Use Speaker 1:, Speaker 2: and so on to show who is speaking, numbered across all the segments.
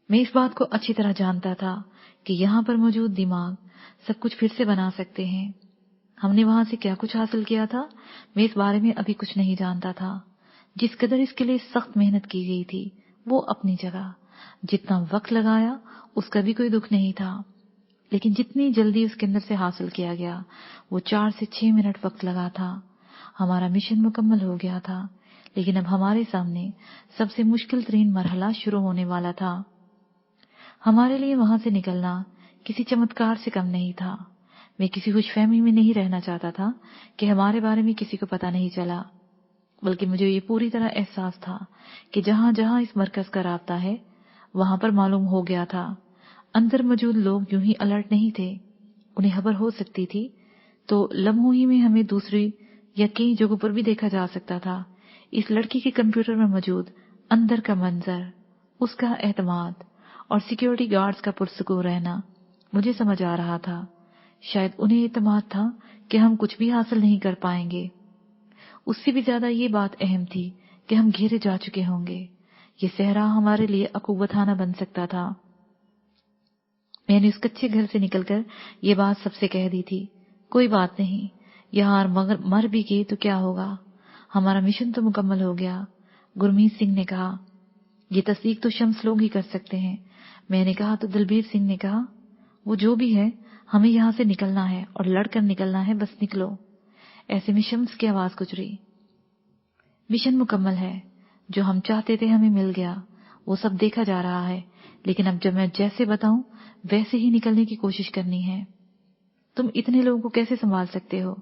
Speaker 1: میں اس بات کو اچھی طرح جانتا تھا کہ یہاں پر موجود دماغ سب کچھ پھر سے بنا سکتے ہیں۔ ہم نے وہاں سے کیا کچھ حاصل کیا تھا، میں اس بارے میں ابھی کچھ نہیں جانتا تھا۔ جس قدر اس کے لیے سخت محنت کی گئی تھی وہ اپنی جگہ، جتنا وقت لگایا اس کا بھی کوئی دکھ نہیں تھا، لیکن جتنی جلدی اس کے اندر سے حاصل کیا گیا وہ 4 سے 6 منٹ وقت لگا تھا۔ ہمارا مشن مکمل ہو گیا تھا، لیکن اب ہمارے سامنے سب سے مشکل ترین مرحلہ شروع ہونے والا تھا۔ ہمارے لیے وہاں سے نکلنا کسی چمتکار سے کم نہیں تھا۔ میں کسی خوش فہمی میں نہیں رہنا چاہتا تھا کہ ہمارے بارے میں کسی کو پتہ نہیں چلا، بلکہ مجھے یہ پوری طرح احساس تھا کہ جہاں جہاں اس مرکز کا رابطہ ہے وہاں پر معلوم ہو گیا تھا۔ اندر موجود لوگ یوں ہی الرٹ نہیں تھے، انہیں خبر ہو سکتی تھی تو لمحوں ہی میں ہمیں دوسری یا کئی جگہوں پر بھی دیکھا جا سکتا تھا۔ اس لڑکی کے کمپیوٹر میں موجود اندر کا منظر، اس کا اعتماد اور سیکیورٹی گارڈز کا پرسکون رہنا مجھے سمجھ آ رہا تھا۔ شاید انہیں اعتماد تھا کہ ہم کچھ بھی حاصل نہیں کر پائیں گے۔ اس سے بھی زیادہ یہ بات اہم تھی کہ ہم گھیرے جا چکے ہوں گے، یہ صحرا ہمارے لیے عقوبتخانہ بن سکتا تھا۔ میں نے اس کچے گھر سے نکل کر یہ بات سب سے کہہ دی تھی، کوئی بات نہیں، یہاں مر بھی گئے تو کیا ہوگا، ہمارا مشن تو مکمل ہو گیا۔ گرمیت سنگھ نے کہا، یہ تصدیق تو شمس لوگ ہی کر سکتے ہیں۔ میں نے کہا تو دلبیر سنگھ نے کہا، وہ جو بھی ہے ہمیں یہاں سے نکلنا ہے اور لڑ کر نکلنا ہے، بس نکلو۔ ایسے میں شمس کی آواز گزری، مشن مکمل ہے، جو ہم چاہتے تھے ہمیں مل گیا، وہ سب دیکھا جا رہا ہے، لیکن اب جب میں جیسے بتاؤں ویسے ہی نکلنے کی کوشش کرنی ہے۔ تم اتنے لوگوں کو کیسے سنبھال سکتے ہو؟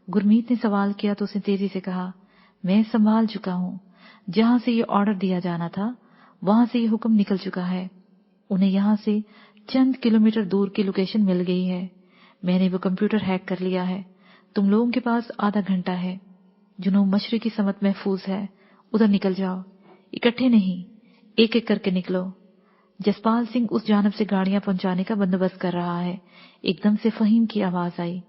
Speaker 1: گرمیت نے سوال کیا تو اس نے تیزی سے کہا، میں سنبھال چکا ہوں، جہاں سے یہ آرڈر دیا جانا تھا وہاں سے یہ حکم نکل چکا ہے، انہیں یہاں سے چند کلومیٹر دور کی لوکیشن مل گئی ہے، میں نے وہ کمپیوٹر ہیک کر لیا ہے، تم لوگوں کے پاس آدھا گھنٹہ ہے، جنوب مشرقی سمت محفوظ ہے، ادھر نکل جاؤ، اکٹھے نہیں، ایک ایک کر کے نکلو۔ جسپال سنگھ اس جانب سے گاڑیاں پہنچانے کا بندوبست کر رہا ہے۔ ایک دم سے فہیم کی آواز آئی،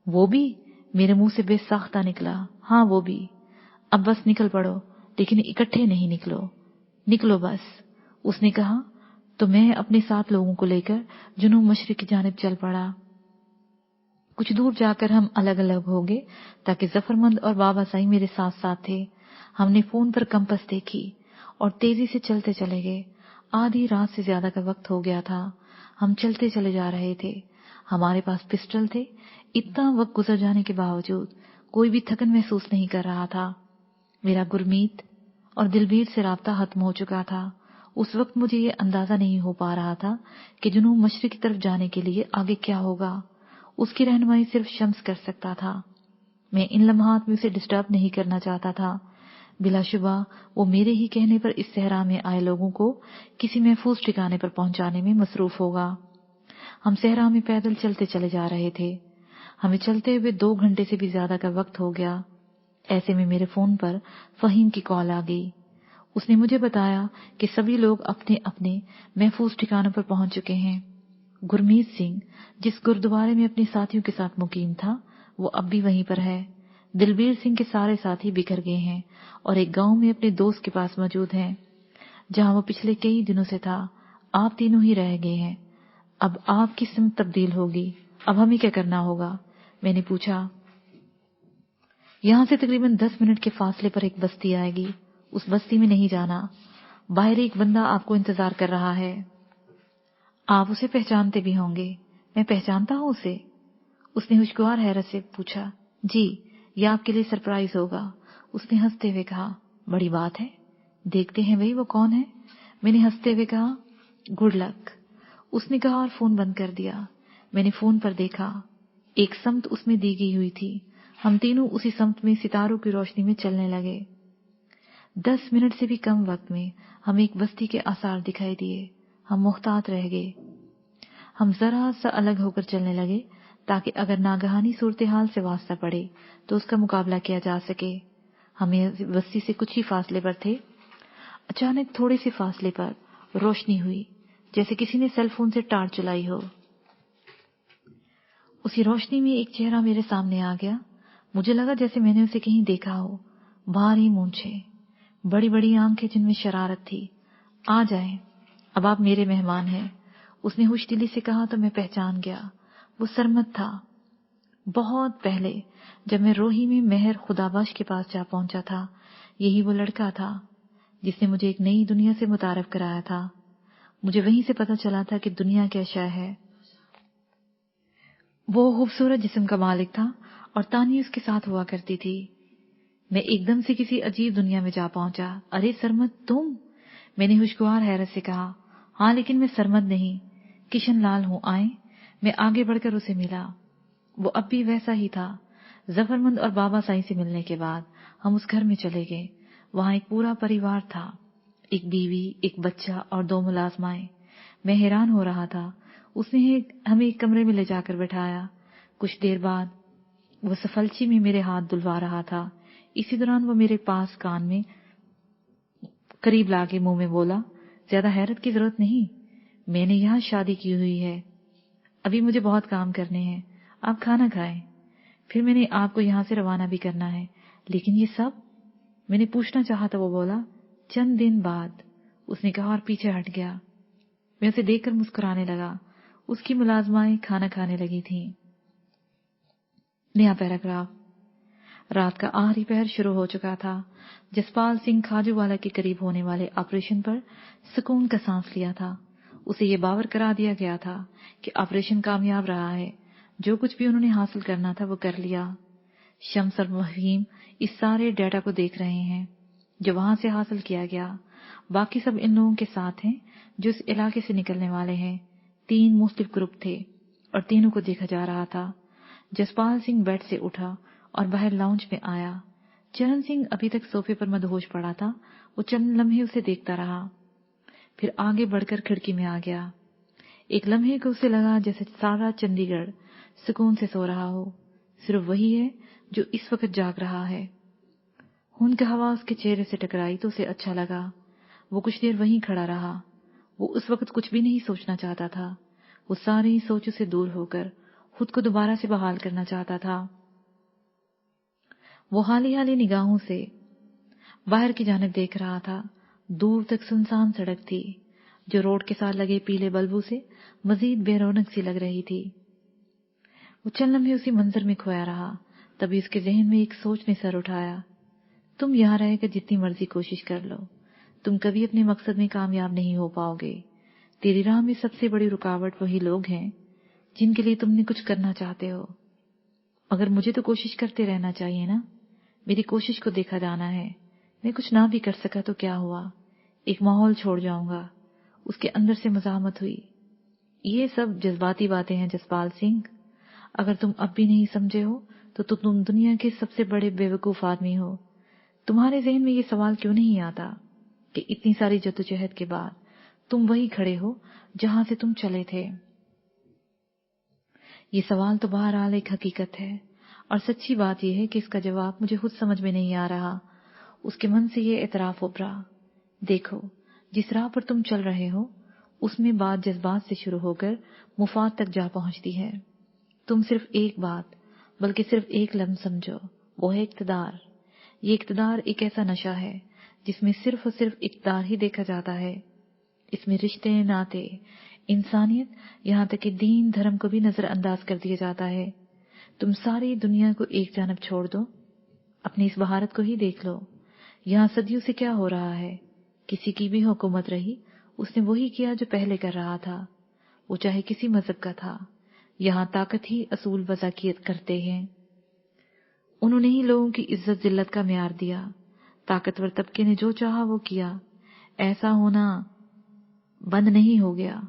Speaker 1: وہ بھی؟ میرے منہ سے بے ساختہ نکلا، ہاں وہ بھی۔ اب بس نکل پڑو، لیکن اکٹھے نہیں، نکلو بس۔ اس نے کہا تو میں اپنے 7 لوگوں کو لے کر جنوب مشرق کی جانب چل پڑا۔ کچھ دور جا کر ہم الگ الگ ہو گئے تاکہ ظفرمند اور بابا سائی میرے ساتھ ساتھ تھے۔ ہم نے فون پر کمپس دیکھی اور تیزی سے چلتے چلے گئے۔ آدھی رات سے زیادہ کا وقت ہو گیا تھا، ہم چلتے چلے جا رہے تھے، ہمارے پاس پسٹل تھے۔ اتنا وقت گزر جانے کے باوجود کوئی بھی تھکن محسوس نہیں کر رہا تھا۔ میرا گرمیت اور دلبیر سے رابطہ ختم ہو چکا تھا۔ اس وقت مجھے یہ اندازہ نہیں ہو پا رہا تھا کہ جنوب مشرق کی طرف جانے کے لیے آگے کیا ہوگا، اس کی رہنمائی صرف شمس کر سکتا تھا۔ میں ان لمحات میں اسے ڈسٹرب نہیں کرنا چاہتا تھا۔ بلا شبہ وہ میرے ہی کہنے پر اس صحرا میں آئے لوگوں کو کسی محفوظ ٹھکانے پر پہنچانے میں مصروف ہوگا۔ ہم صحرا میں پیدل چلتے چلے جا رہے تھے، ہمیں چلتے ہوئے 2 گھنٹے سے بھی زیادہ کا وقت ہو گیا۔ ایسے میں میرے فون پر فہیم کی کال آ گئی۔ اس نے مجھے بتایا کہ سبھی لوگ اپنے اپنے محفوظ ٹھکانوں پر پہنچ چکے ہیں۔ گرمیت سنگھ جس گردوارے میں اپنے ساتھیوں کے ساتھ مقیم تھا وہ اب بھی وہیں پر ہے۔ دلبیر سنگھ کے سارے ساتھی بکھر گئے ہیں اور ایک گاؤں میں اپنے دوست کے پاس موجود ہیں، جہاں وہ پچھلے کئی دنوں سے تھا۔ آپ تینوں ہی رہ گئے ہیں۔ اب آپ کی سمت تبدیل ہوگی، اب ہمیں کیا کرنا ہوگا؟ میں نے پوچھا۔ یہاں سے تقریباً 10 منٹ کے فاصلے پر ایک بستی آئے گی، اس بستی میں نہیں جانا، باہر ایک بندہ آپ کو انتظار کر رہا ہے، آپ اسے پہچانتے بھی ہوں گے۔ میں پہچانتا ہوں اسے؟ اس نے خوشگوار حیرت سے پوچھا۔ جی، یہ آپ کے لیے سرپرائز ہوگا، اس نے ہنستے ہوئے کہا۔ بڑی بات ہے، دیکھتے ہیں بھئی وہ کون ہے؟ میں نے ہنستے ہوئے کہا، گڈ لک۔ اس نے کہا اور فون بند کر دیا۔ میں نے فون پر دیکھا، ایک سمت اس میں دی گئی ہوئی تھی، ہم تینوں اسی سمت میں ستاروں کی روشنی میں چلنے لگے۔ 10 منٹ سے بھی کم وقت میں ہمیں ایک بستی کے آثار دکھائی دیے۔ ہم محتاط رہ گئے، ہم ذرا سا الگ ہو کر چلنے لگے تاکہ اگر ناگہانی صورتحال سے واسطہ پڑے تو اس کا مقابلہ کیا جا سکے۔ ہمیں بستی سے کچھ ہی فاصلے پر تھے، اچانک تھوڑے سے فاصلے پر روشنی ہوئی، جیسے کسی نے سیل فون سے ٹارچ چلائی ہو۔ اسی روشنی میں ایک چہرہ میرے سامنے آ گیا، مجھے لگا جیسے میں نے اسے کہیں دیکھا ہو۔ بھاری مونچھیں، بڑی بڑی آنکھیں جن میں شرارت تھی۔ آ جائیں، اب آپ میرے مہمان ہیں۔ اس نے ہوش دلی سے کہا تو میں پہچان گیا، وہ سرمد تھا۔ بہت پہلے جب میں روہی میں مہر خدابخش کے پاس جا پہنچا تھا، یہی وہ لڑکا تھا جس نے مجھے ایک نئی دنیا سے متعارف کرایا تھا۔ مجھے وہیں سے پتا چلا تھا کہ دنیا کیا شے ہے۔ وہ خوبصورت جسم کا مالک تھا اور تانی اس کے ساتھ ہوا کرتی تھی۔ میں ایک دم سے کسی عجیب دنیا میں جا پہنچا۔ ارے سرمد تم؟ میں نے خوشگوار حیرت سے کہا۔ ہاں لیکن میں سرمد نہیں، کشن لال ہوں، آئیں۔ میں آگے بڑھ کر اسے ملا۔ وہ اب بھی ویسا ہی تھا۔ ظفرمند اور بابا سائی سے ملنے کے بعد ہم اس گھر میں چلے گئے۔ وہاں ایک پورا پریوار تھا، ایک بیوی، ایک بچہ اور 2 ملازمائیں۔ میں حیران ہو رہا تھا۔ اس نے ہمیں ایک کمرے میں لے جا کر بٹھایا۔ کچھ دیر بعد وہ سفلچی میں میرے ہاتھ دلوا رہا تھا۔ اسی دوران وہ میرے پاس کان میں قریب لا کے منہ میں بولا، زیادہ حیرت کی ضرورت نہیں، میں نے یہاں شادی کی ہوئی ہے، ابھی مجھے بہت کام کرنے ہیں، آپ کھانا کھائیں، پھر میں نے آپ کو یہاں سے روانہ بھی کرنا ہے۔ لیکن یہ سب؟ میں نے پوچھنا چاہا تو وہ بولا، چند دن بعد، اس نے کہا اور پیچھے ہٹ گیا۔ میں اسے دیکھ کر مسکرانے لگا۔ اس کی ملازمائیں کھانا کھانے لگی تھیں۔ نیا پیراگراف۔ رات کا آخری پہر شروع ہو چکا تھا۔ جسپال سنگھ کھاجو والا کے قریب ہونے والے آپریشن پر سکون کا سانس لیا تھا۔ اسے یہ باور کرا دیا گیا تھا کہ آپریشن کامیاب رہا ہے، جو کچھ بھی انہوں نے حاصل کرنا تھا وہ کر لیا۔ شمس اور مفہیم اس سارے ڈیٹا کو دیکھ رہے ہیں جو وہاں سے حاصل کیا گیا۔ باقی سب ان لوگوں کے ساتھ ہیں جو اس علاقے سے نکلنے والے ہیں۔ 3 مختلف گروپ تھے اور تینوں کو دیکھا جا رہا تھا۔ جسپال سنگھ بیڈ سے اٹھا اور باہر لاؤنج میں آیا۔ چرن سنگھ ابھی تک صوفے پر مدہوش پڑا تھا۔ وہ چند لمحے اسے دیکھتا رہا، پھر آگے بڑھ کر کھڑکی میں آ گیا۔ ایک لمحے کو اسے لگا جیسے سارا چندی گڑھ سکون سے سو رہا ہو، صرف وہی ہے جو اس وقت جاگ رہا ہے۔ خون کی ہوا اس کے چہرے سے ٹکرائی تو اسے اچھا لگا۔ وہ کچھ دیر وہیں کھڑا رہا۔ وہ اس وقت کچھ بھی نہیں سوچنا چاہتا تھا۔ وہ ساری سوچوں سے دور ہو کر خود کو دوبارہ سے بحال کرنا چاہتا تھا۔ وہ حالی حالی نگاہوں سے باہر کی جانب دیکھ رہا تھا۔ دور تک سنسان سڑک تھی جو روڈ کے ساتھ لگے پیلے بلبوں سے مزید بے رونق سی لگ رہی تھی۔ وہ چند لمحے اسی منظر میں کھویا رہا، تبھی اس کے ذہن میں ایک سوچ نے سر اٹھایا۔ تم یہاں رہ کر جتنی مرضی کوشش کر لو، تم کبھی اپنے مقصد میں کامیاب نہیں ہو پاؤ گے۔ تیری راہ میں سب سے بڑی رکاوٹ وہی لوگ ہیں جن کے لیے تم نے کچھ کرنا چاہتے ہو۔ مگر مجھے تو کوشش کرتے رہنا چاہیے نا، میری کوشش کو دیکھا جانا ہے۔ میں کچھ نہ بھی کر سکا تو کیا ہوا، ایک ماحول چھوڑ جاؤں گا۔ اس کے اندر سے مزاحمت ہوئی۔ یہ سب جذباتی باتیں ہیں جسپال سنگھ، اگر تم اب بھی نہیں سمجھے ہو تو تم دنیا کے سب سے بڑے بیوقوف آدمی ہو۔ تمہارے ذہن میں یہ سوال کیوں نہیں آتا کہ اتنی ساری جدوجہد کے بعد تم وہی کھڑے ہو جہاں سے تم چلے تھے؟ یہ سوال تو بہرحال ایک حقیقت ہے، اور سچی بات یہ ہے کہ اس کا جواب مجھے خود سمجھ میں نہیں آ رہا۔ اس کے من سے یہ اعتراف ابھرا، دیکھو جس راہ پر تم چل رہے ہو اس میں بات جذبات سے شروع ہو کر مفاد تک جا پہنچتی ہے۔ تم صرف ایک بات بلکہ صرف ایک لمح سمجھو، وہ ہے اقتدار۔ یہ اقتدار ایک ایسا نشہ ہے جس میں صرف اور صرف اقتدار ہی دیکھا جاتا ہے۔ اس میں رشتے، ناطے، انسانیت، یہاں تک کہ دین دھرم کو بھی نظر انداز کر دیا جاتا ہے۔ تم ساری دنیا کو ایک جانب چھوڑ دو، اپنی اس بھارت کو ہی دیکھ لو۔ یہاں صدیوں سے کیا ہو رہا ہے؟ کسی کی بھی حکومت رہی، اس نے وہی کیا جو پہلے کر رہا تھا، وہ چاہے کسی مذہب کا تھا۔ یہاں طاقت ہی اصول وضع کرتے ہیں۔ انہوں نے ہی لوگوں کی عزت ذلت کا معیار دیا۔ طاقتور طبقے نے جو چاہا وہ کیا۔ ایسا ہونا بند نہیں ہو گیا،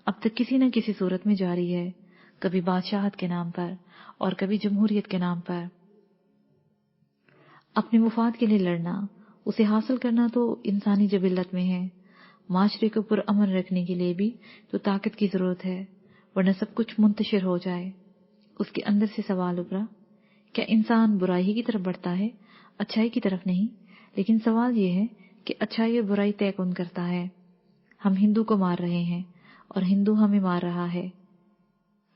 Speaker 1: اب تک کسی نہ کسی صورت میں جاری ہے، کبھی بادشاہت کے نام پر اور کبھی جمہوریت کے نام پر۔ اپنے مفاد کے لیے لڑنا، اسے حاصل کرنا تو انسانی جبلت میں ہے۔ معاشرے کو پرامن رکھنے کے لیے بھی تو طاقت کی ضرورت ہے، ورنہ سب کچھ منتشر ہو جائے۔ اس کے اندر سے سوال ابھرا، کیا انسان برائی کی طرف بڑھتا ہے، اچھائی کی طرف نہیں؟ لیکن سوال یہ ہے کہ اچھائی اور برائی طے کون کرتا ہے؟ ہم ہندو کو مار رہے ہیں اور ہندو ہمیں مار رہا ہے۔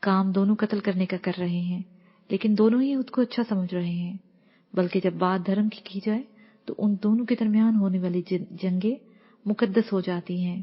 Speaker 1: کام دونوں قتل کرنے کا کر رہے ہیں، لیکن دونوں ہی خود کو اچھا سمجھ رہے ہیں۔ بلکہ جب بات دھرم کی جائے تو ان دونوں کے درمیان ہونے والی جنگیں مقدس ہو جاتی ہیں۔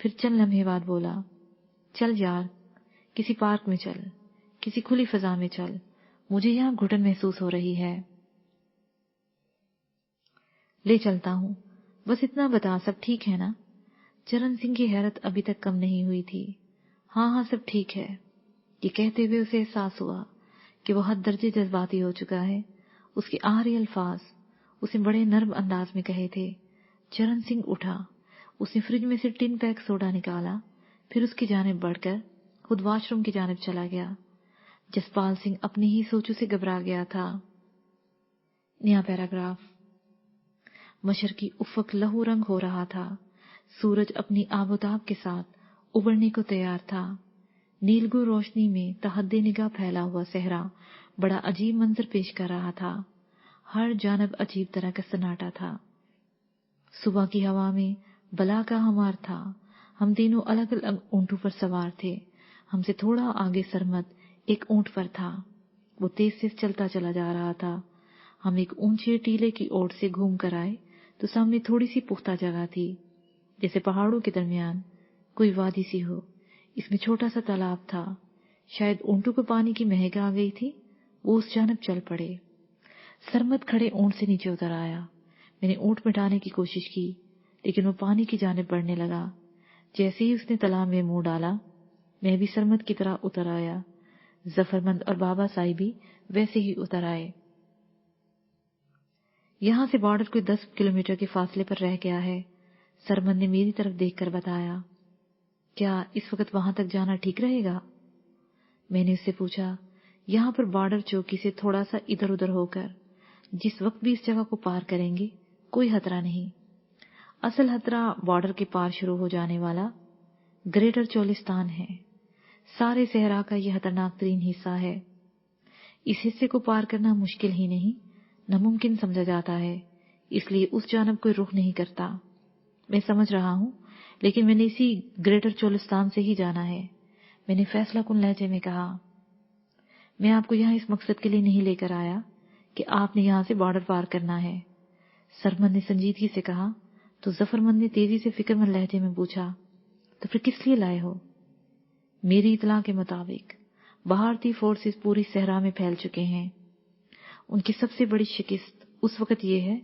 Speaker 1: پھر چند لمحے بعد بولا، چل یار، کسی پارک میں چل، کسی کھلی فضا میں چل، مجھے یہاں گھٹن محسوس ہو رہی ہے۔ لے چلتا ہوں، بس اتنا بتا سب ٹھیک ہے نا؟ چرن سنگھ کی حیرت ابھی تک کم نہیں ہوئی تھی۔ ہاں ہاں سب ٹھیک ہے، یہ کہتے ہوئے اسے احساس ہوا کہ وہ حد درجے جذباتی ہو چکا ہے۔ اس کے آخری الفاظ اس نے بڑے نرم انداز میں کہے تھے۔ چرن سنگھ اٹھا، اس نے فریج میں سے ٹن پیک سوڈا نکالا، پھر اس کی جانب بڑھ کر خود واش روم کی جانب چلا گیا۔ جسپال سنگھ اپنی ہی سوچوں سے گھبرا گیا تھا۔ نیا پیراگراف۔ مشرقی افق لہو رنگ ہو رہا تھا، سورج اپنی آب و تاب کے ساتھ ابھرنے کو تیار تھا۔ نیلگو روشنی میں تحد نگاہ پھیلا ہوا صحرا بڑا عجیب منظر پیش کر رہا تھا۔ ہر جانب عجیب طرح کا سناٹا تھا۔ صبح کی ہوا میں بلا کا ہمار تھا۔ ہم تینوں الگ الگ اونٹوں پر سوار تھے۔ ہم سے تھوڑا آگے سرمد ایک اونٹ پر تھا، وہ تیز سے چلتا چلا جا رہا تھا۔ ہم ایک اونچے ٹیلے کی اوٹ سے گھوم کر آئے تو سامنے تھوڑی سی پختہ جگہ تھی، جیسے پہاڑوں کے درمیان کوئی وادی سی ہو۔ اس میں چھوٹا سا تالاب تھا، شاید اونٹوں کو پانی کی مہک آ گئی تھی، وہ اس جانب چل پڑے۔ سرمد کھڑے اونٹ سے نیچے اتر آیا۔ میں نے اونٹ مٹانے کی کوشش کی، لیکن وہ پانی کی جانب بڑھنے لگا۔ جیسے ہی اس نے تالاب میں منہ ڈالا، میں بھی سرمد کی طرح اتر آیا۔ ظفرمند اور بابا سائی بھی ویسے ہی اتر آئے۔ یہاں سے بارڈر کوئی 10 کلومیٹر کے فاصلے پر رہ گیا ہے، سرمد نے میری طرف دیکھ کر بتایا۔ کیا اس وقت وہاں تک جانا ٹھیک رہے گا؟ میں نے اس سے پوچھا۔ یہاں پر بارڈر چوکی سے تھوڑا سا ادھر ادھر ہو کر جس وقت بھی اس جگہ کو پار کریں گے کوئی خطرہ نہیں۔ اصل خطرہ بارڈر کے پار شروع ہو جانے والا گریٹر چولستان ہے۔ سارے صحرا کا یہ خطرناک ترین حصہ ہے۔ اس حصے کو پار کرنا مشکل ہی نہیں، ناممکن سمجھا جاتا ہے، اس لیے اس جانب کوئی رخ نہیں کرتا۔ میں سمجھ رہا ہوں، لیکن میں نے اسی گریٹر چولستان سے ہی جانا ہے، میں نے فیصلہ کن لہجے میں کہا۔ میں آپ کو یہاں اس مقصد کے لیے نہیں لے کر آیا کہ آپ نے یہاں سے بارڈر پار کرنا ہے، سرمد نے سنجیدگی سے کہا۔ تو ظفرمند نے تیزی سے فکر مند لہجے میں پوچھا، تو پھر کس لیے لائے ہو؟ میری اطلاع کے مطابق بھارتی فورسز پوری صحرا میں پھیل چکے ہیں۔ ان کی سب سے بڑی شکست اس وقت یہ ہے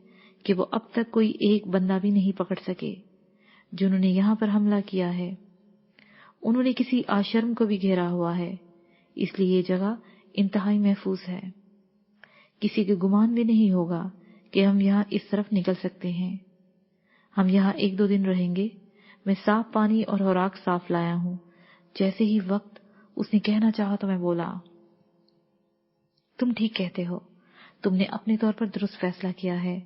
Speaker 1: کہ وہ اب تک کوئی ایک بندہ بھی نہیں پکڑ سکے جنہوں نے یہاں پر حملہ کیا ہے۔ انہوں نے کسی آشرم کو بھی گھیرا ہوا ہے، اس لیے یہ جگہ انتہائی محفوظ ہے۔ کسی کے گمان بھی نہیں ہوگا کہ ہم یہاں اس طرف نکل سکتے ہیں۔ ہم یہاں 1-2 دن رہیں گے۔ میں صاف پانی اور خوراک صاف لایا ہوں۔ جیسے ہی وقت اس نے کہنا چاہا تو میں بولا، تم ٹھیک کہتے ہو، تم نے اپنے طور پر درست فیصلہ کیا ہے،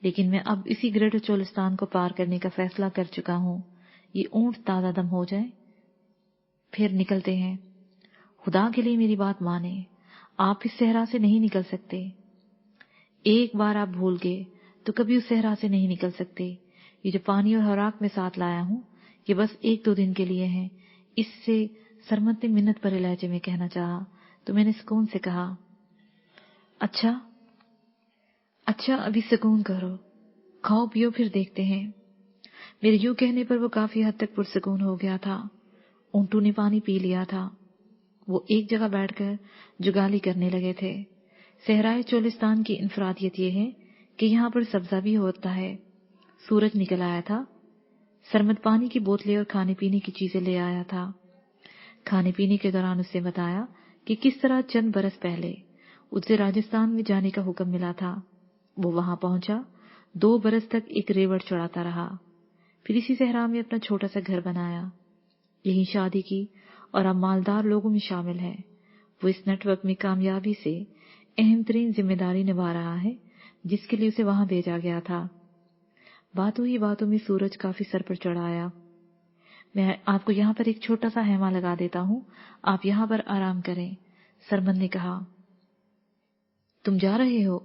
Speaker 1: لیکن میں اب اسی گریٹر چولستان کو پار کرنے کا فیصلہ کر چکا ہوں۔ یہ اونٹ تازہ دم ہو جائے پھر نکلتے ہیں۔ خدا کے لیے میری بات مانیں، آپ اس صحرا سے نہیں نکل سکتے۔ ایک بار آپ بھول گئے تو کبھی اس صحرا سے نہیں نکل سکتے۔ یہ جو پانی اور خوراک میں ساتھ لایا ہوں یہ بس 1-2 دن کے لیے ہیں۔ اس سے سرمد نے منت بھرے لہجے میں کہنا چاہا تو میں نے سکون سے کہا، اچھا ابھی سکون کرو، کھاؤ پیو پھر دیکھتے ہیں۔ میرے یوں کہنے پر وہ کافی حد تک پرسکون ہو گیا تھا۔ اونٹوں نے پانی پی لیا تھا، وہ ایک جگہ بیٹھ کر جگالی کرنے لگے تھے۔ صحرائے چولستان کی انفرادیت یہ ہے کہ یہاں پر سبزہ بھی ہوتا ہے۔ سورج نکل آیا تھا۔ سرمد پانی کی بوتلیں اور کھانے پینے کی چیزیں لے آیا تھا۔ کھانے پینے کے دوران اس سے بتایا کہ کس طرح چند برس پہلے اسے راجستھان میں جانے کا حکم ملا تھا۔ وہ وہاں پہنچا، 2 برس تک ایک ریوڑ چڑھاتا رہا، پھر اسی صحرا میں اپنا چھوٹا سا گھر بنایا، یہیں شادی کی اور اب مالدار لوگوں میں شامل ہے۔ وہ اس نیٹ ورک میں کامیابی سے اہم ترین ذمہ داری نبھا رہا ہے جس کے لیے اسے وہاں بھیجا گیا تھا۔ باتوں ہی باتوں میں سورج کافی سر پر چڑھ آیا۔ میں آپ کو یہاں پر ایک چھوٹا سا خیمہ لگا دیتا ہوں، آپ یہاں پر آرام کریں، سرمد نے کہا۔ تم جا رہے ہو؟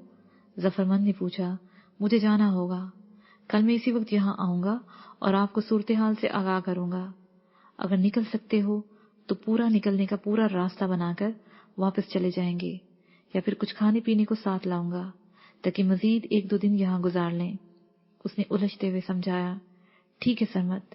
Speaker 1: ظفرمند نے پوچھا۔ مجھے جانا ہوگا، کل میں اسی وقت یہاں آؤں گا اور آپ کو صورتحال سے آگاہ کروں گا۔ اگر نکل سکتے ہو تو پورا نکلنے کا پورا راستہ بنا کر واپس چلے جائیں گے، یا پھر کچھ کھانے پینے کو ساتھ لاؤں گا تاکہ مزید 1-2 دن یہاں گزار لیں۔ اس نے الجھتے ہوئے سمجھایا۔ ٹھیک ہے سرمد،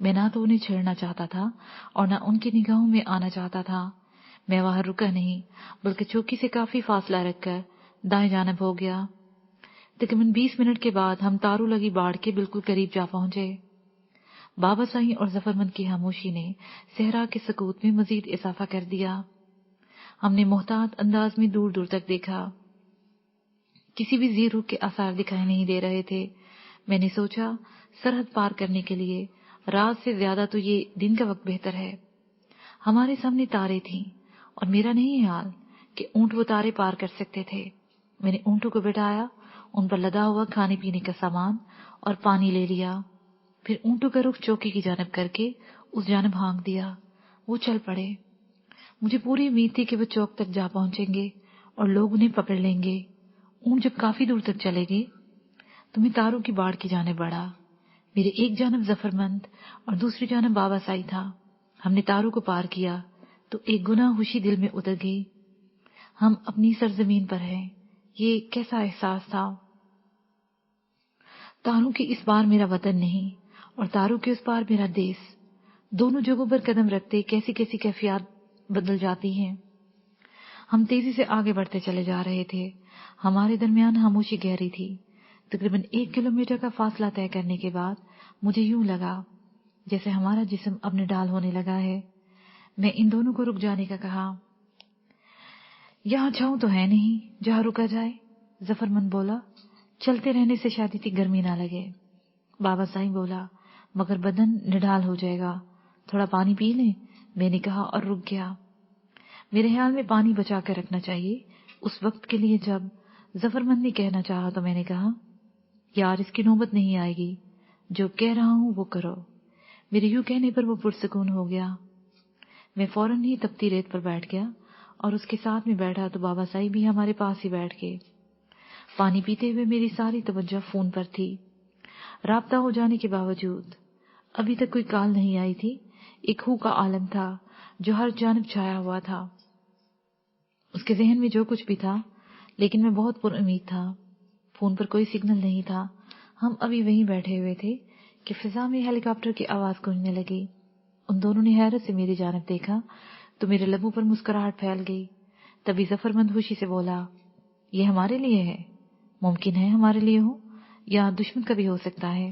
Speaker 1: میں نہ تو انہیں چھیڑنا چاہتا تھا اور نہ ان کی نگاہوں میں آنا چاہتا تھا۔ میں وہاں رکا نہیں بلکہ چوکی سے کافی فاصلہ رکھ کر دائیں جانب ہو گیا۔ تقریباً 20 منٹ کے بعد ہم تارو لگی باڑ کے بالکل قریب جا پہنچے۔ بابا سائیں اور ظفرمند کی خاموشی نے صحرا کے سکوت میں مزید اضافہ کر دیا۔ ہم نے محتاط انداز میں دور دور تک دیکھا، کسی بھی زیر رخ کے آثار دکھائی نہیں دے رہے تھے۔ میں نے سوچا سرحد پار کرنے کے لیے رات سے زیادہ تو یہ دن کا وقت بہتر ہے۔ ہمارے سامنے تارے تھیں اور میرا نہیں حال کہ اونٹ وہ تارے پار کر سکتے تھے۔ میں نے اونٹوں کو بٹھایا، ان پر لدا ہوا کھانے پینے کا سامان اور پانی لے لیا، پھر اونٹوں کا رخ چوکی کی جانب کر کے اس جانب ہانک دیا۔ وہ چل پڑے۔ مجھے پوری امید تھی کہ وہ چوک تک جا پہنچیں گے اور لوگ انہیں پکڑ لیں گے۔ اونٹ جب کافی دور تک چلے گئے تو میں تاروں کی باڑ کی جانب بڑھا۔ میرے ایک جانب ظفرمند اور دوسری جانب بابا سائی تھا۔ ہم نے تاروں کو پار کیا تو ایک گناہ خوشی دل میں اتر گئی۔ ہم اپنی سرزمین پر ہیں، یہ کیسا احساس تھا۔ تاروں کے اس پار میرا وطن نہیں اور تاروں کے اس پار میرا دیس۔ دونوں جگہوں پر قدم رکھتے کیسی کیسی کیفیات بدل جاتی ہیں۔ ہم تیزی سے آگے بڑھتے چلے جا رہے تھے۔ ہمارے درمیان خاموشی گہری تھی۔ تقریباً 1 کلومیٹر کا فاصلہ طے کرنے کے بعد مجھے یوں لگا جیسے ہمارا جسم اپنے ڈھال ہونے لگا ہے۔ میں ان دونوں کو رک جانے کا کہا۔ یہاں چھاؤں تو ہے نہیں جہاں رکا جائے، ظفرمند بولا۔ چلتے رہنے سے شاید اتنی گرمی نہ لگے۔ بابا سائیں بولا، مگر بدن نڈھال ہو جائے گا، تھوڑا پانی پی لیں، میں نے کہا اور رک گیا۔ میرے خیال میں پانی بچا کر رکھنا چاہیے اس وقت کے لیے جب ظفرمند نے کہنا چاہا تو میں نے کہا، یار اس کی نوبت نہیں آئے گی، جو کہہ رہا ہوں وہ کرو۔ میرے یوں کہنے پر وہ پرسکون ہو گیا۔ میں فوراً ہی تپتی ریت پر بیٹھ گیا اور اس کے ساتھ میں بیٹھا تو بابا سائی بھی ہمارے پاس ہی بیٹھ گئے۔ پانی پیتے ہوئے میری ساری توجہ فون پر تھی۔ رابطہ ہو جانے کے باوجود ابھی تک کوئی کال نہیں آئی تھی۔ ایک ہو کا عالم تھا جو ہر جانب چھایا ہوا تھا۔ اس کے ذہن میں جو کچھ بھی تھا، لیکن میں بہت پر امید تھا۔ فون پر کوئی سگنل نہیں تھا۔ ہم ابھی وہیں بیٹھے ہوئے تھے کہ فضا میں ہیلی کاپٹر کی آواز گونجنے لگی۔ ان دونوں نے حیرت سے میری جانب دیکھا تو میرے لبوں پر مسکراہٹ پھیل گئی۔ تبھی ظفرمند خوشی سے بولا، یہ ہمارے لیے ہے؟ ممکن ہے ہمارے لیے ہو یا دشمن کا بھی ہو سکتا ہے،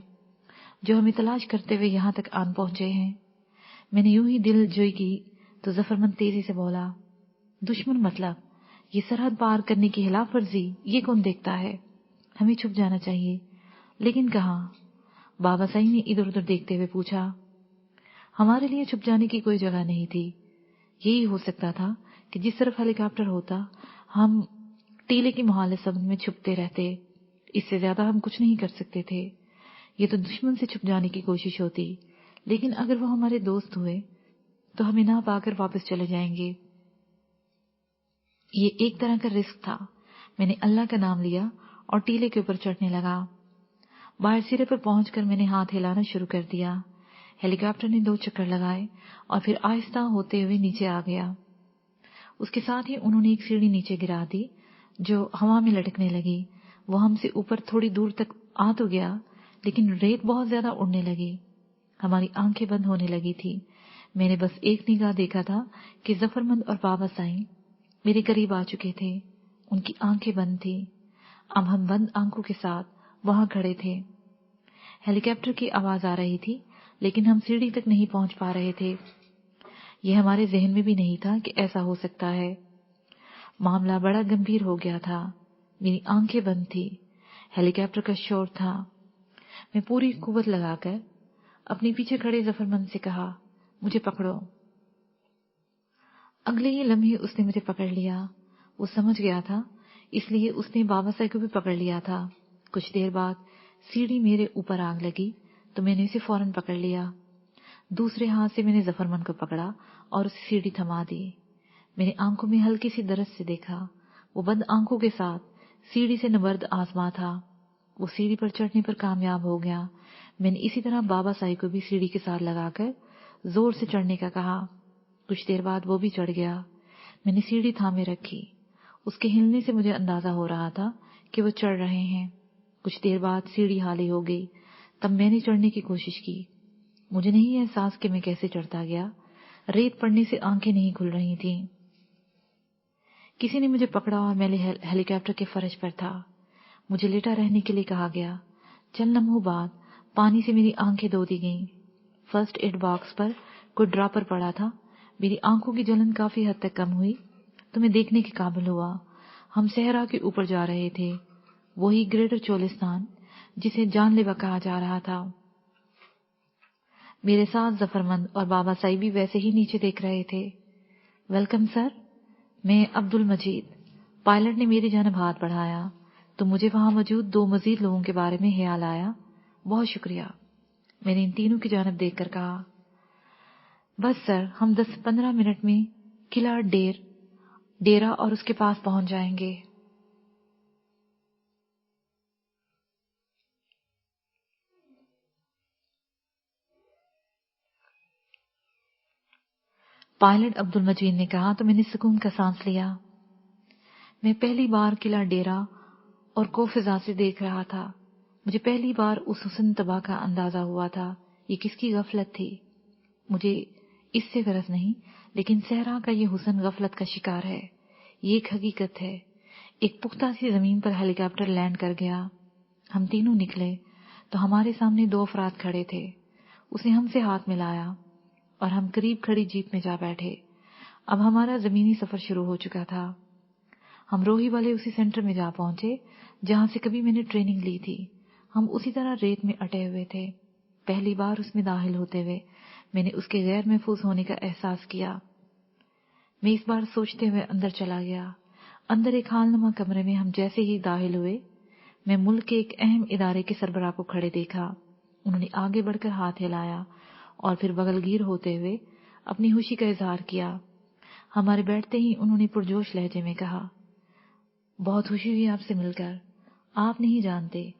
Speaker 1: جو ہمیں تلاش کرتے ہوئے یہاں تک آن پہنچے ہیں۔ میں نے یوں ہی دل جوئی کی تو ظفرمند تیزی سے بولا، دشمن مطلب یہ سرحد پار کرنے کی خلاف ورزی، یہ کون دیکھتا ہے؟ ہمیں چھپ جانا چاہیے، لیکن کہاں؟ بابا سائی نے ادھر ادھر دیکھتے ہوئے پوچھا۔ ہمارے لیے چھپ جانے کی کوئی جگہ نہیں تھی۔ یہی ہو سکتا تھا کہ جس طرف ہیلی کاپٹر ہوتا ہم ٹیلے کی محالے سمندر میں چھپتے رہتے۔ اس سے زیادہ ہم کچھ نہیں کر سکتے تھے۔ یہ تو دشمن سے چھپ جانے کی کوشش ہوتی، لیکن اگر وہ ہمارے دوست ہوئے تو ہمیں نہ پا کر واپس چلے جائیں گے۔ یہ ایک طرح کا رسک تھا۔ میں نے اللہ کا نام لیا اور ٹیلے کے اوپر چڑھنے لگا۔ باہر سرے پر پہنچ کر میں نے ہاتھ ہلانا شروع کر دیا۔ ہیلی کاپٹر نے 2 چکر لگائے اور پھر آہستہ ہوتے ہوئے نیچے آ گیا۔ اس کے ساتھ ہی انہوں نے ایک سیڑھی نیچے گرا دی جو ہوا میں لٹکنے لگی۔ وہ ہم سے اوپر تھوڑی دور تک آ تو گیا، لیکن ریت بہت زیادہ اڑنے لگی۔ ہماری آنکھیں بند ہونے لگی تھی۔ میں نے بس ایک نگاہ دیکھا تھا کہ ظفرمند اور بابا سائیں میرے قریب آ چکے تھے۔ ان کی آنکھیں بند تھی۔ اب ہم بند آنکھوں کے ساتھ وہاں کھڑے تھے۔ ہیلی کاپٹر کی آواز آ رہی تھی، لیکن ہم سیڑھی تک نہیں پہنچ پا رہے تھے۔ یہ ہمارے ذہن میں بھی نہیں تھا کہ ایسا ہو سکتا ہے۔ معاملہ بڑا گمبھیر ہو گیا تھا۔ میری آنکھیں بند تھی۔ ہیلی کاپٹر کا شور تھا۔ میں پوری قوت لگا کر اپنے پیچھے کھڑے ظفرمند سے کہا، مجھے پکڑو۔ اگلے ہی لمحے اس نے مجھے پکڑ لیا۔ وہ سمجھ گیا تھا، اس لیے اس نے بابا سائی کو بھی پکڑ لیا تھا۔ کچھ دیر بعد سیڑھی میرے اوپر آگ لگی تو میں نے اسے فوراً پکڑ لیا۔ دوسرے ہاتھ سے میں نے ظفرمند کو پکڑا اور اسے سیڑھی تھما دی۔ میں نے آنکھوں میں ہلکی سی درد سے دیکھا۔ وہ بند آنکھوں کے ساتھ سیڑھی سے نبرد آزما تھا۔ وہ سیڑھی پر چڑھنے پر کامیاب ہو گیا۔ میں نے اسی طرح بابا سائی کو بھی سیڑھی کے ساتھ لگا کر زور سے چڑھنے کا کہا۔ کچھ دیر بعد وہ بھی چڑھ گیا۔ میں نے سیڑھی تھامے رکھی۔ اس کے ہلنے سے مجھے اندازہ ہو رہا تھا کہ وہ چڑھ رہے ہیں۔ کچھ دیر بعد سیڑھی خالی ہو گئی۔ تب میں نے چڑھنے کی کوشش کی۔ مجھے نہیں احساس کہ میں کیسے چڑھتا گیا. ریت پڑنے سے آنکھیں نہیں کھل رہی تھیں. کسی نے مجھے پکڑا اور میں ہیلی کاپٹر کے فرش پر تھا. مجھے لیٹا رہنے کے لیے کہا گیا. چند لمحوں بعد پانی سے میری آنکھیں دھو دی گئیں. فرسٹ ایڈ باکس پر کوئی ڈراپر پڑا تھا. میری آنکھوں کی جلن کافی حد تک کم ہوئی تو میں دیکھنے کے قابل ہوا. ہم صحرا کے اوپر جا رہے تھے، وہی گریٹر چولستان جسے جان لیوا کہا جا رہا تھا. میرے ساتھ ظفرمند اور بابا صاحبی ویسے ہی نیچے دیکھ رہے تھے. Welcome sir. میں عبد المجید. پائلٹ نے میری جانب ہاتھ بڑھایا تو مجھے وہاں موجود 2 مزید لوگوں کے بارے میں خیال آیا. بہت شکریہ. میں نے ان تینوں کی جانب دیکھ کر کہا. بس سر، ہم 10-15 منٹ میں قلعہ ڈیرا اور اس کے پاس پہنچ جائیں گے. پائلٹ عبد المجید نے کہا تو میں نے سکون کا سانس لیا. میں پہلی بار قلعہ ڈیرا اور کو فضا سے دیکھ رہا تھا. مجھے پہلی بار اس حسن طبع کا اندازہ ہوا تھا. یہ کس کی غفلت تھی؟ مجھے اس سے غرض نہیں، لیکن صحرا کا یہ حسن غفلت کا شکار ہے. یہ ایک حقیقت ہے. ایک پختہ سی زمین پر ہیلی کاپٹر لینڈ کر گیا. ہم تینوں نکلے تو ہمارے سامنے 2 افراد کھڑے تھے. اس نے ہم سے ہاتھ ملایا اور ہم قریب کھڑی جیپ میں جا بیٹھے. اب ہمارا زمینی سفر شروع ہو چکا تھا. ہم روہی والے اسی سینٹر میں جا پہنچے جہاں سے کبھی میں نے ٹریننگ لی تھی. ہم اسی طرح ریت میں اٹے ہوئے تھے. پہلی بار اس میں داخل ہوتے ہوئے میں نے اس کے غیر محفوظ ہونے کا احساس کیا. میں اس بار سوچتے ہوئے اندر چلا گیا. اندر ایک حال نما کمرے میں ہم جیسے ہی داخل ہوئے، میں ملک کے ایک اہم ادارے کے سربراہ کو کھڑے دیکھا. انہوں نے آگے بڑھ کر ہاتھ ہلایا اور پھر بغل گیر ہوتے ہوئے اپنی خوشی کا اظہار کیا. ہمارے بیٹھتے ہی انہوں نے پرجوش لہجے میں کہا. بہت خوشی ہوئی آپ سے مل کر. آپ نہیں جانتے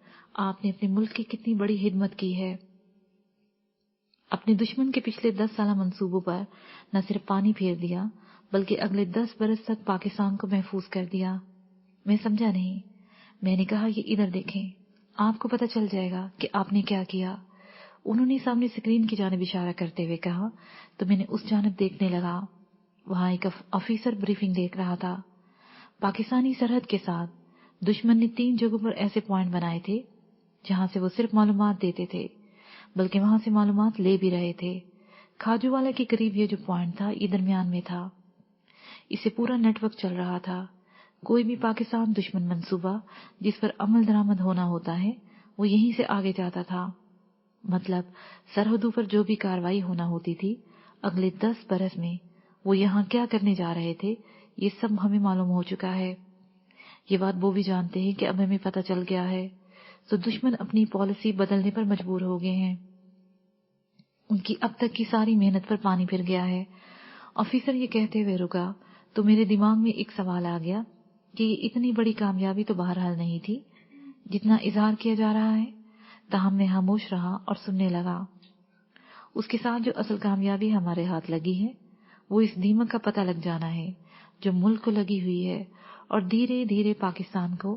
Speaker 1: آپ نے اپنے ملک کی کتنی بڑی خدمت کی ہے. اپنے دشمن کے پچھلے 10 سالہ منصوبوں پر نہ صرف پانی پھیر دیا بلکہ اگلے 10 برس تک پاکستان کو محفوظ کر دیا. میں سمجھا نہیں. میں نے کہا یہ ادھر دیکھیں، آپ کو پتہ چل جائے گا کہ آپ نے کیا کیا. انہوں نے سامنے اسکرین کی جانب اشارہ کرتے ہوئے کہا تو میں نے اس جانب دیکھنے لگا. وہاں ایک آفیسر بریفنگ دیکھ رہا تھا. پاکستانی سرحد کے ساتھ دشمن نے 3 جگہوں پر ایسے پوائنٹ بنائے تھے جہاں سے وہ صرف معلومات دیتے تھے بلکہ وہاں سے معلومات لے بھی رہے تھے. کھاجو والا کے قریب یہ جو پوائنٹ تھا یہ درمیان میں تھا. اسے پورا نیٹ ورک چل رہا تھا. کوئی بھی پاکستان دشمن منصوبہ جس پر عمل درآمد ہونا ہوتا ہے وہ یہیں سے آگے جاتا تھا. مطلب سرحدوں پر جو بھی کاروائی ہونا ہوتی تھی اگلے 10 برس میں وہ یہاں کیا کرنے جا رہے تھے یہ سب ہمیں معلوم ہو چکا ہے. یہ بات وہ بھی جانتے ہیں کہ اب ہمیں پتہ چل گیا ہے تو دشمن اپنی پالیسی بدلنے پر مجبور ہو گئے ہیں. ان کی اب تک کی ساری محنت پر پانی پھر گیا ہے. آفیسر یہ کہتے ہوئے رکا تو میرے دماغ میں ایک سوال آ گیا کہ یہ اتنی بڑی کامیابی تو بہرحال نہیں تھی جتنا اظہار کیا جا رہا ہے. تاہم میں خاموش رہا اور سننے لگا. اس کے ساتھ جو اصل کامیابی ہمارے ہاتھ لگی ہے وہ اس دیمک کا پتہ لگ جانا ہے جو ملک کو لگی ہوئی ہے اور دھیرے دھیرے پاکستان کو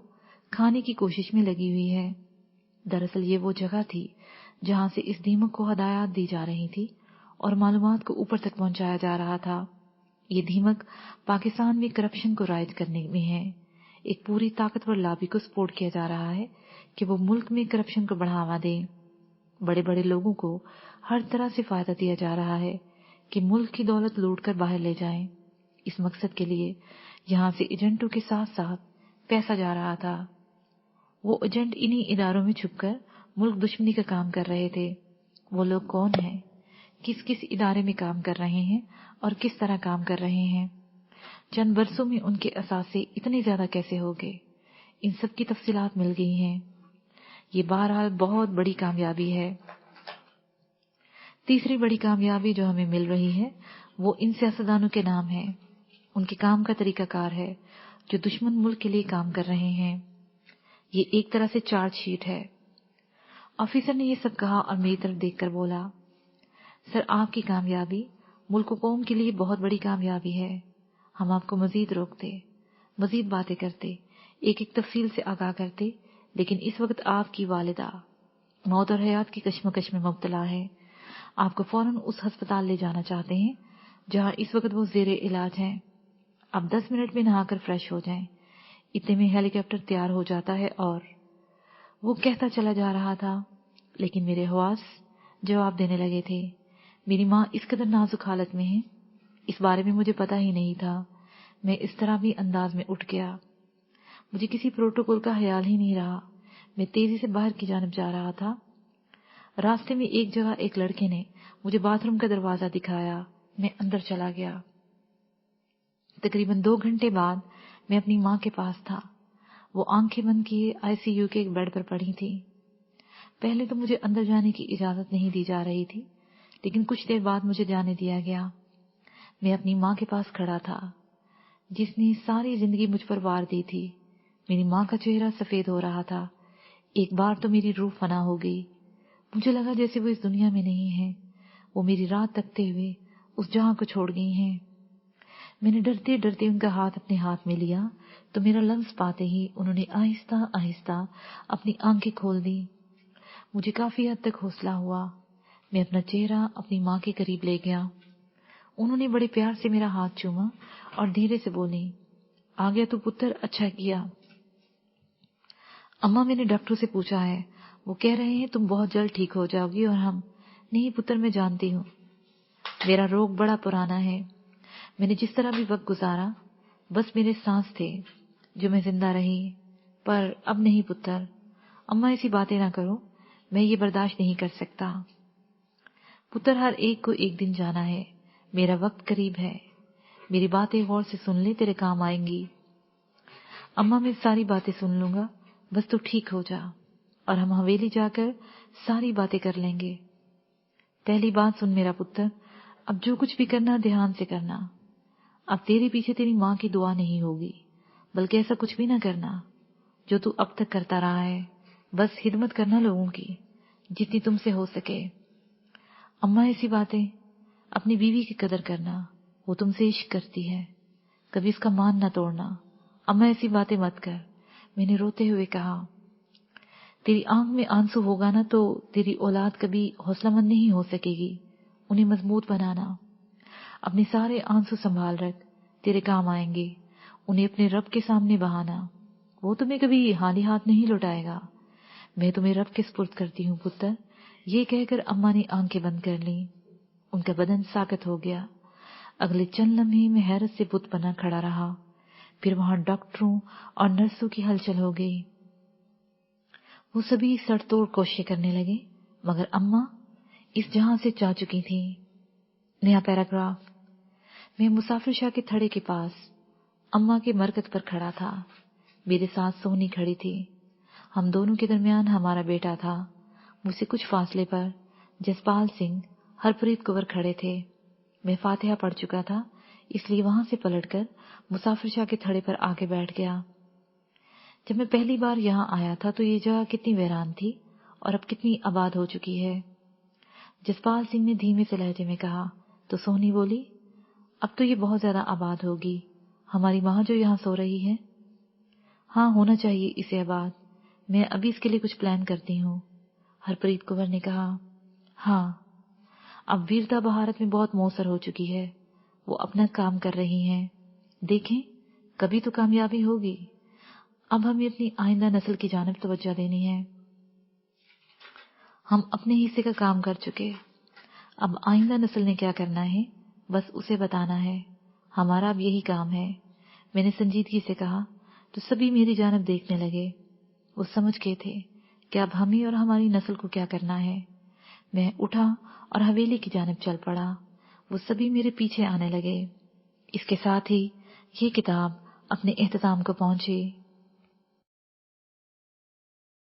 Speaker 1: کھانے کی کوشش میں لگی ہوئی ہے. دراصل یہ وہ جگہ تھی جہاں سے اس دیمک کو ہدایات دی جا رہی تھی اور معلومات کو اوپر تک پہنچایا جا رہا تھا. یہ دیمک پاکستان میں کرپشن کو رائج کرنے میں ہے. ایک پوری طاقتور لابی کو سپورٹ کیا جا رہا ہے کہ وہ ملک میں کرپشن کو بڑھاوا دے. بڑے بڑے لوگوں کو ہر طرح سے فائدہ دیا جا رہا ہے کہ ملک کی دولت لوٹ کر باہر لے جائیں. اس مقصد کے لیے یہاں سے ایجنٹوں کے ساتھ ساتھ پیسہ جا رہا تھا. وہ ایجنٹ انہی اداروں میں چھپ کر ملک دشمنی کا کام کر رہے تھے. وہ لوگ کون ہیں، کس کس ادارے میں کام کر رہے ہیں اور کس طرح کام کر رہے ہیں، چند برسوں میں ان کے اثاثے اتنے زیادہ کیسے ہو گئے، ان سب کی تفصیلات مل گئی ہیں. یہ بہرحال بہت بڑی کامیابی ہے. تیسری بڑی کامیابی جو ہمیں مل رہی ہے وہ ان سیاستدانوں کے نام ہے. ان کے کام کا طریقہ کار ہے جو دشمن ملک کے لیے کام کر رہے ہیں. یہ ایک طرح سے چارج شیٹ ہے. آفیسر نے یہ سب کہا اور میری طرف دیکھ کر بولا، سر آپ کی کامیابی ملک و قوم کے لیے بہت بڑی کامیابی ہے. ہم آپ کو مزید روکتے، مزید باتیں کرتے، ایک ایک تفصیل سے آگاہ کرتے، لیکن اس وقت آپ کی والدہ موت اور حیات کی کشمکش میں مبتلا ہے. آپ کو فوراً اس ہسپتال لے جانا چاہتے ہیں جہاں اس وقت وہ زیر علاج ہیں۔ آپ 10 منٹ میں نہا کر فریش ہو جائیں۔ اتنے میں ہیلی کاپٹر تیار ہو جاتا ہے اور وہ کہتا چلا جا رہا تھا، لیکن میرے حواس جواب دینے لگے تھے۔ میری ماں اس قدر نازک حالت میں ہے، اس بارے میں مجھے پتا ہی نہیں تھا۔ میں اس طرح بھی انداز میں اٹھ گیا، مجھے کسی پروٹوکول کا خیال ہی نہیں رہا۔ میں تیزی سے باہر کی جانب جا رہا تھا۔ راستے میں ایک جگہ ایک لڑکے نے مجھے باتھ روم کا دروازہ دکھایا۔ میں اندر چلا گیا۔ تقریباً 2 گھنٹے بعد میں اپنی ماں کے پاس تھا۔ وہ آنکھیں بند کیے ICU کے ایک بیڈ پر پڑی تھی۔ پہلے تو مجھے اندر جانے کی اجازت نہیں دی جا رہی تھی، لیکن کچھ دیر بعد مجھے جانے دیا گیا۔ میں اپنی ماں کے پاس کھڑا تھا جس نے ساری زندگی مجھ پر وار دی تھی۔ میری ماں کا چہرہ سفید ہو رہا تھا۔ ایک بار تو میری روح فنا ہو گئی۔ مجھے لگا جیسے وہ اس دنیا میں نہیں ہے۔ وہ میری راہ تکتے ہوئے اس جہاں کو چھوڑ گئی ہیں۔ میں نے ڈرتے ڈرتے ان کا ہاتھ اپنے ہاتھ میں لیا تو میرا لمس پاتے ہی انہوں نے آہستہ آہستہ اپنی آنکھیں کھول دی۔ مجھے کافی حد تک حوصلہ ہوا۔ میں اپنا چہرہ اپنی ماں کے قریب لے گیا۔ انہوں نے بڑے پیار سے میرا ہاتھ چوما اور دھیرے سے بولی، آ گیا تو پتر، اچھا کیا۔ اماں، میں نے ڈاکٹر سے پوچھا ہے، وہ کہہ رہے ہیں تم بہت جلد ٹھیک ہو جاؤ گی اور ہم۔ نہیں پتر، میں جانتی ہوں میرا روگ بڑا پرانا ہے۔ میں نے جس طرح بھی وقت گزارا بس میرے سانس تھے جو میں زندہ رہی، پر اب نہیں پتر۔ اماں ایسی باتیں نہ کرو، میں یہ برداشت نہیں کر سکتا۔ پتر، ہر ایک کو ایک دن جانا ہے، میرا وقت قریب ہے۔ میری باتیں غور سے سن لے، تیرے کام آئیں گی۔ اماں، میں ساری باتیں سن لوں گا، بس تو ٹھیک ہو جا اور ہم حویلی جا کر ساری باتیں کر لیں گے۔ پہلی بات سن میرا پتر، اب جو کچھ بھی کرنا دھیان سے کرنا۔ اب تیرے پیچھے تیری ماں کی دعا نہیں ہوگی، بلکہ ایسا کچھ بھی نہ کرنا جو تو اب تک کرتا رہا ہے۔ بس خدمت کرنا لوگوں کی، جتنی تم سے ہو سکے۔ اماں، ایسی باتیں، اپنی بیوی کی قدر کرنا، وہ تم سے عشق کرتی ہے، کبھی اس کا مان نہ توڑنا۔ اماں، ایسی باتیں مت کر، میں نے روتے ہوئے کہا۔ تیری آنکھ میں آنسو ہوگا نا تو تیری اولاد کبھی حوصلہ مند نہیں ہو سکے گی۔ انہیں مضبوط بنانا، اپنے سارے آنسو سنبھال رکھ، تیرے کام آئیں گے۔ انہیں اپنے رب کے سامنے بہانا، وہ تمہیں کبھی خالی ہاتھ نہیں لوٹائے گا۔ میں تمہیں رب کے سپرد کرتی ہوں پتر۔ یہ کہہ کر اماں نے آنکھیں بند کر لیں۔ ان کا بدن ساکت ہو گیا۔ اگلے چند لمحے میں حیرت سے بت بنا کھڑا رہا، پھر وہاں ڈاکٹروں اور نرسوں کی ہلچل ہو گئی۔ وہ سبھی سڑ توڑ کوششیں کرنے لگے، مگر اماں اس جہاں سے جا چکی تھیں۔ نیا پیراگراف۔ میں مسافر شاہ کے تھڑے کے پاس اماں کے مرکز پر کھڑا تھا۔ میرے ساتھ سونی کھڑی تھی۔ ہم دونوں کے درمیان ہمارا بیٹا تھا۔ مجھ سے کچھ فاصلے پر جسپال سنگھ، ہرپریت کنور کھڑے تھے۔ میں فاتحہ پڑھ چکا تھا، اس لیے وہاں سے پلٹ کر مسافر شاہ کے تھڑے پر آ کے بیٹھ گیا۔ جب میں پہلی بار یہاں آیا تھا تو یہ جگہ کتنی ویران تھی اور اب کتنی آباد ہو چکی ہے۔ جسپال سنگھ نے دھیمے سے لہجے میں کہا تو سونی بولی، اب تو یہ بہت زیادہ آباد ہوگی، ہماری ماں جو یہاں سو رہی ہے۔ ہاں، ہونا چاہیے اسے آباد، میں ابھی اس کے لیے کچھ پلان کرتی ہوں۔ ہرپریت کنور نے کہا، ہاں، اب ویرتا بھارت میں بہت موثر ہو چکی ہے، وہ اپنا کام کر رہی ہیں، دیکھیں کبھی تو کامیابی ہوگی۔ اب ہمیں اپنی آئندہ نسل کی جانب توجہ دینی ہے۔ ہم اپنے حصے کا کام کر چکے، اب آئندہ نسل نے کیا کرنا ہے بس اسے بتانا ہے، ہمارا اب یہی کام ہے۔ میں نے سنجیدگی سے کہا تو سبھی میری جانب دیکھنے لگے۔ وہ سمجھ گئے تھے کہ اب ہمیں اور ہماری نسل کو کیا کرنا ہے۔ میں اٹھا اور حویلی کی جانب چل پڑا۔ وہ سبھی میرے پیچھے آنے لگے۔ اس کے ساتھ ہی یہ کتاب اپنے اختتام کو پہنچی۔